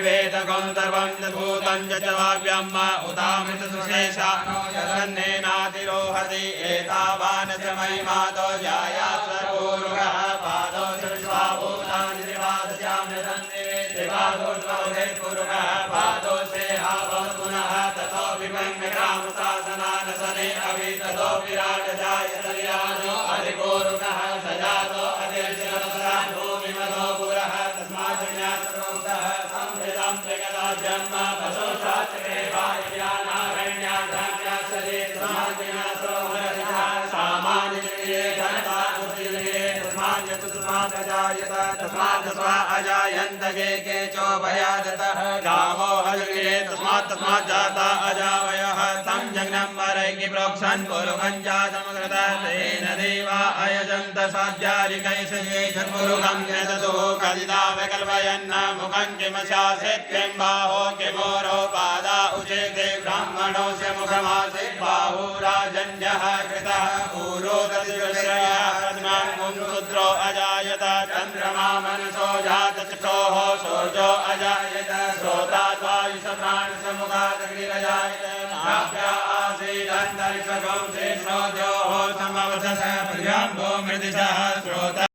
वेदकं सर्वं भूतं च वाव्यम् उदामृतसुशेषानो यदन्नेनातिरोहति एतावान् च महिमातो जायात् सर्वोरुगः पादौ सर्वभूतानि त्रिपादोर्ध्वोर्पुरुगः पादौ सेहावः पुनः ततो विभङ्गकामशासनानसने अभिततो विराट जायतर्याजो अधिकोरुगः सजातो अधिर्जनसदा भूमिमतो पुरः तस्मात् ज्ञातरोक्तः संहृतं त्रिगदा जन्म पशुशास्त्रे वायुर्यानारण्याढ्यासरे तस्मात् ज्ञातरोक्तः सामान्यजगरे जनता बुद्धिजगरे तस्मात् तस्मात् अजायत तस्मात् स्वा अजायन्त के चोभयादतः गावो हजगरे तस्मात् तस्मात् जाता अजावयः तं जग्नं वरैकि प्रोक्षन् पुरुगं जातमकृतः तेन देवा अयजन्त साध्यारिकैषये पुरुगं यदतो कदिदा विकल्पयन्न मुखं किमशासेत् किं बाहो किमोरो पादा उचेते ब्राह्मणो च मुखमासीत् बाहुराजन्यः कृतः पूरो तद्विषयः शूद्रो अजायत चन्द्रमा मनसो जात चक्षोः सूर्यो अजायत श्रोतात् वायुसप्राणसमुखात् अग्निरजायत नाभ्या आसीदन्तरिक्षगं शेषो